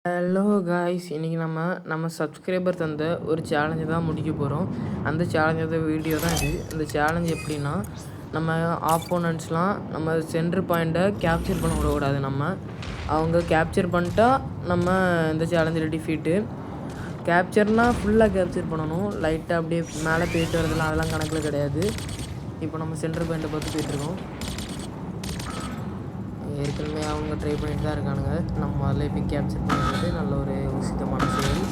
Hello guys, இன்றைக்கி நம்ம subscriber தந்த ஒரு சேலஞ்சு தான் முடிக்க போகிறோம். அந்த சேலஞ்சோட வீடியோ தான் இது. அந்த சேலஞ்ச் எப்படின்னா, நம்ம ஆப்போனன்ட்ஸ்லாம் நம்ம சென்டர் பாயிண்ட்டை கேப்சர் பண்ண விடக்கூடாது. அவங்க கேப்சர் பண்ணிட்டா நம்ம இந்த சேலஞ்சில் டிஃபீட்டு. கேப்சர்னால் ஃபுல்லாக கேப்சர் பண்ணணும். லைட்டாக அப்படியே மேலே போயிட்டு வரதுலாம் அதெல்லாம் கணக்கில் கிடையாது. இப்போ நம்ம சென்டர் பாயிண்ட்டை பார்த்து போயிட்டுருக்கோம். ஏற்கனவே அவங்க ட்ரை பண்ணிட்டு தான் இருக்கானுங்க. நம்ம அதில் இப்போ கேப்சர் பண்ணுறது நல்ல ஒரு உசிதமான செயல்.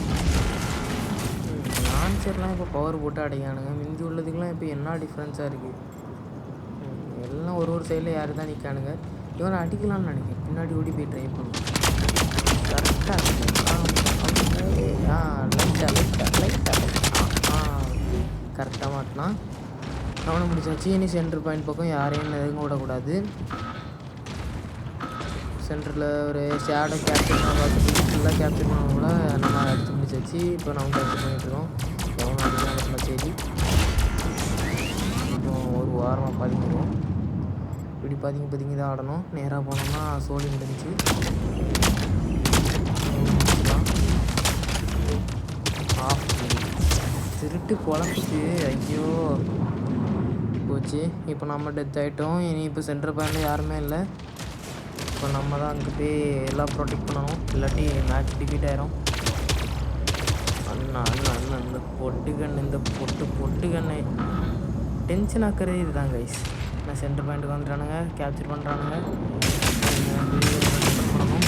லான்ச்சர்லாம் இப்போ பவர் போட்டு அடையானுங்க. மிஞ்சி உள்ளதுக்கெலாம் இப்போ என்ன டிஃப்ரென்ஸாக இருக்குது. எல்லாம் ஒரு சைடில் யார் தான் நிற்கானுங்க. இவனை அடிக்கலாம்னு நினைக்கிறேன். பின்னாடி ஓடி போய் ட்ரை பண்ணுவோம். கரெக்டாக கரெக்டாக மாட்டினான். அவனை முடிச்சாச்சு. இனி சென்டர் பாயிண்ட் பக்கம் யாரையும் நெருங்க விடக்கூடாது. சென்டரில் ஒரு ஷேடோ கேப்சர் பண்ண பார்த்துட்டு ஃபுல்லாக கேப்சர் பண்ணவங்கள நம்ம அடித்து முடிச்சாச்சு. இப்போ நம்ம கேப்சர் பண்ணிகிட்ருக்கோம். எவனும் அடிக்கலாம் சரி. இப்போ ஒரு வாரமாக பாதிங்கிடுவோம். இப்படி பாதிங்க தான் ஆடணும். நேராக போனோம்னா சோழி முடிஞ்சு ஆஃப் திருட்டு குழம்புச்சு. ஐயோ போச்சு. இப்போ நம்ம டெத் ஆகிட்டோம். இனி இப்போ சென்டர் பாயிண்டில் யாருமே இல்லை. இப்போ நம்ம தான் அங்கே போய் எல்லாம் ப்ரொடெக்ட் பண்ணணும். இல்லாட்டி மேட்ச் டிஃபீட் ஆயிரும். அண்ணா இந்த பொட்டு கண்ணு டென்ஷன் ஆக்குறது இதுதான் கைஸ். நான் சென்டர் பாயிண்ட்டுக்கு வந்துட்டானுங்க. கேப்சர் பண்ணுறானுங்க. பண்ணணும்.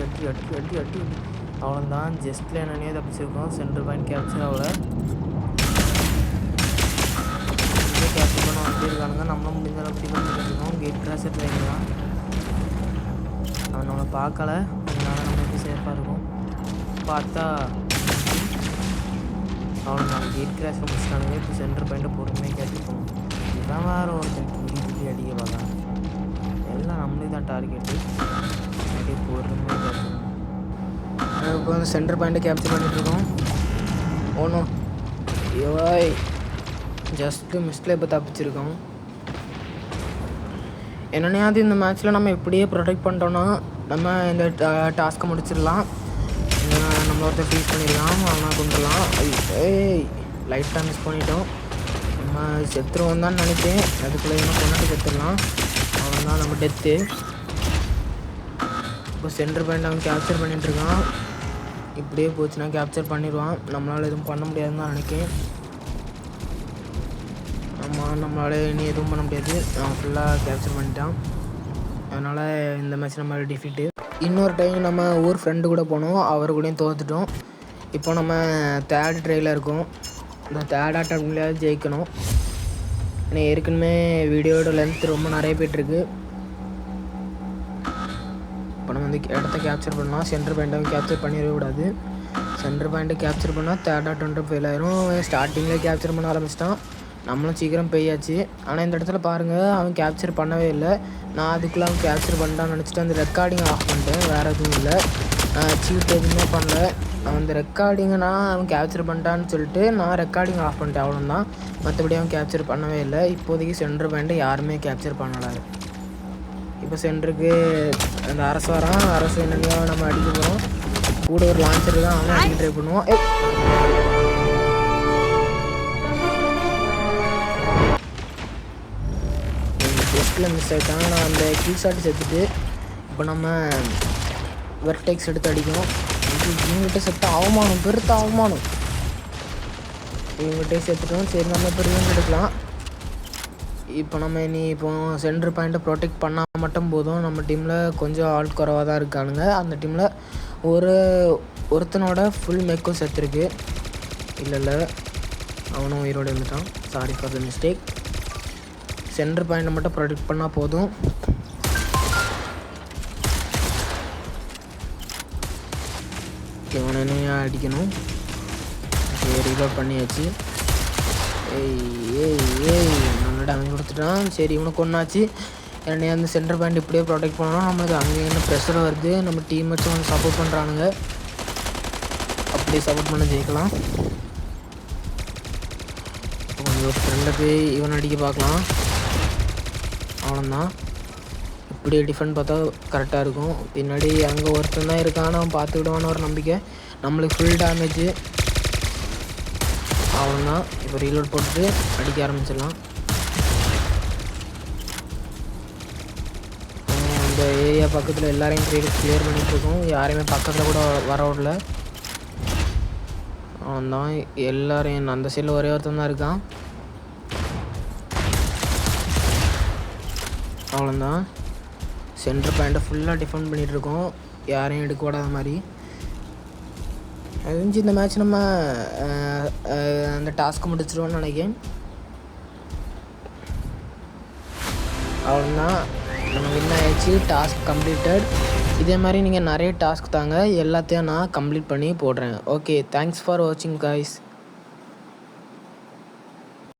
அட்டி அவ்வளோதான். ஜஸ்ட்டில் என்னன்னே தப்பிச்சிருக்கோம். சென்டர் பாயிண்ட் கேப்சர் ஆகல. கேப்சர் பண்ண வந்துட்டே இருக்கானுங்க. நம்மளும் முடிஞ்ச அளவுக்கு டிஃபெண்ட் பண்ணிருக்கோம். கேட் கிராஷர் வைக்கலாம். அவன் நம்மளை பார்க்கல. அதனால நம்ம எப்படி சேஃபாக இருக்கும். பார்த்தா அவனை நான் கேட் கிராஷில் முடிச்சிட்டானுங்க. இப்போ சென்டர் பாயிண்ட்டை பொறுமையாக கேட்டுருக்கோம். இதுதான் வேறு ஒருத்தன் துள்ளி அடிக்க பார்க்கலாம். எல்லாம் நம்மளே தான் டார்கெட்டு. அப்படியே பொறுமையாக கேட்கணும். இப்போ வந்து சென்டர் பாயிண்ட்டை கேப்சர் பண்ணிகிட்ருக்கோம். ஒன்றும் ஏவாய் ஜஸ்ட்டு மிஸ்டில் இப்போ தப்பிச்சிருக்கோம். என்னென்னையாவது இந்த மேட்ச்சில் நம்ம இப்படியே ப்ரொடெக்ட் பண்ணிட்டோன்னா நம்ம இந்த டாஸ்க்கை முடிச்சிடலாம். நம்ம ஒருத்தர் ஃபீஸ் பண்ணிடலாம். அவனால் கொண்டுடலாம். லைட்டாக மிஸ் பண்ணிட்டோம். நம்ம செத்துருவோம் தான் நினைப்பேன். அதுக்குள்ளே இன்னும் கொண்டாட்டு செத்துடலாம். அவன் தான் நம்ம டெத்து. இப்போ சென்டர் பாயிண்ட் அவன் கேப்சர் பண்ணிகிட்ருக்கான். இப்படியே போச்சுன்னா கேப்சர் பண்ணிடுவான். நம்மளால் எதுவும் பண்ண முடியாதுன்னு தான் நினைக்கிறேன். நம்மளால் இனி எதுவும் பண்ண முடியாது. அவன் ஃபுல்லாக கேப்சர் பண்ணிட்டான். அதனால் இந்த மேட்ச் நம்ம டிஃபீட்டு. இன்னொரு டைம் நம்ம ஊர் ஃப்ரெண்டு கூட போனோம். அவர் கூடயும் தோற்றுட்டோம். இப்போ நம்ம தேர்ட் ட்ரையில் இருக்கோம். இந்த தேர்ட் அட்டம்ப்ட்லேயாவது ஜெயிக்கணும். ஏன்னா ஏற்கனவே வீடியோட லென்த் ரொம்ப நிறைய போய்ட்டுருக்கு. இப்போ நம்ம வந்து இடத்த கேப்சர் பண்ணலாம். சென்டர் பாயிண்ட்டை கேப்சர் பண்ணிடவே கூடாது. சென்டர் பாயிண்ட்டை கேப்சர் பண்ணால் தேர்ட் அட்டம்ப்ட் ஃபெயில் ஆயிரும். ஸ்டார்டிங்கில் கேப்சர் பண்ண ஆரம்பிச்சிட்டான். நம்மளும் சீக்கிரம் பெய்யாச்சு. ஆனால் இந்த இடத்துல பாருங்கள், அவன் கேப்சர் பண்ணவே இல்லை. நான் அதுக்குள்ளே அவன் கேப்சர் பண்ணிட்டான்னு நினச்சிட்டு அந்த ரெக்கார்டிங் ஆஃப் பண்ணிட்டேன். வேறு எதுவும் இல்லை. சீட் எதுவுமே பண்ணல. அந்த ரெக்கார்டிங்கை அவன் கேப்சர் பண்ணிட்டான்னு சொல்லிட்டு நான் ரெக்கார்டிங் ஆஃப் பண்ணிட்டேன். அவ்வளோதான். மற்றபடி அவன் கேப்சர் பண்ணவே இல்லை. இப்போதைக்கு சென்டர் பாயிண்ட்டை யாருமே கேப்சர் பண்ணலை. இப்போ சென்டருக்கு அந்த அரசு வரான். அரசு என்னென்னையோ நம்ம அடிக்க போகிறோம். கூட ஒரு லான்ச்சர் தான். அவனை அடிக்க ட்ரை பண்ணுவோம். ஜஸ்ட்டில் மிஸ் ஆகிட்டாங்க. நான் அந்த கில் ஷாட் செத்துட்டு இப்போ நம்ம வெர்டெக்ஸ் எடுத்து அடிக்கணும். இவங்ககிட்ட செத்த அவமானம், பெருத்த அவமானம். இவங்ககிட்டே செத்துட்டோம். சரி, நம்ம இப்போ ரிவெஞ்ச் எடுக்கலாம். இப்போ நம்ம இப்போ சென்டர் பாயிண்ட்டை ப்ரொடெக்ட் பண்ணால் மட்டும் போதும். நம்ம டீமில் கொஞ்சம் ஆள் குறைவாக தான் இருக்கானுங்க. அந்த டீமில் ஒருத்தனோட ஃபுல் மேக்கும் செத்துருக்கு. இல்லை அவனும் உயிரோடு இருந்துட்டான். Sorry for the mistake. Centre பாயிண்ட்டை மட்டும் ப்ரொடெக்ட் பண்ணால் போதும். இவனே அடிக்கணும். ரிகார்ட் பண்ணியாச்சு. நல்ல டேமேஜ் கொடுத்துட்டான். சரி, இவனுக்கு ஒன்றாச்சு. என்னையா அந்த சென்டர் பாயிண்ட் இப்படியே ப்ரொடெக்ட் பண்ணணும். நம்மளுக்கு அங்கே என்ன ப்ரெஷர் வருது. நம்ம டீம் வச்சு வந்து சப்போர்ட் பண்ணுறானுங்க. அப்படியே சப்போர்ட் பண்ண ஜெயிக்கலாம். கொஞ்சம் ஒரு ஃப்ரெண்டை போய் இவன் அடிக்க பார்க்கலாம். அவ்வளோதான். இப்படி டிஃபெண்ட் பார்த்தா கரெக்டாக இருக்கும். பின்னாடி அங்கே ஒருத்தன் தான் இருக்கான், அவன் பார்த்துக்கிடுவான்னு ஒரு நம்பிக்கை. நம்மளுக்கு ஃபுல் டேமேஜு. அவ்வளோதான். இப்போ ரீலோட் போட்டுட்டு அடிக்க ஆரம்பிச்சிடலாம். இந்த ஏரியா பக்கத்தில் எல்லாரையும் கிளியர் பண்ணிகிட்ருக்கோம். யாரையுமே பக்கத்தில் கூட வர விடல. அவன் தான் எல்லோரையும் அந்த சைடில் ஒரே ஒருத்தன் தான் இருக்கான். அவ்வளோதான். சென்டர் பாயிண்ட்டை ஃபுல்லாக டிஃபெண்ட் பண்ணிகிட்ருக்கோம், யாரையும் எடுக்க விடாத மாதிரி. அது இந்த மேட்ச் நம்ம அந்த டாஸ்க்கு முடிச்சிருவோன்னு நினைக்கிறேன். அவ்வளோதான், நம்ம வின் ஆகிடுச்சு. Task completed. இதே மாதிரி நீங்கள் நிறைய டாஸ்க் தாங்க, எல்லாத்தையும் நான் கம்ப்ளீட் பண்ணி போடுறேன். ஓகே, தேங்க்ஸ் ஃபார் வாட்சிங் கைஸ்.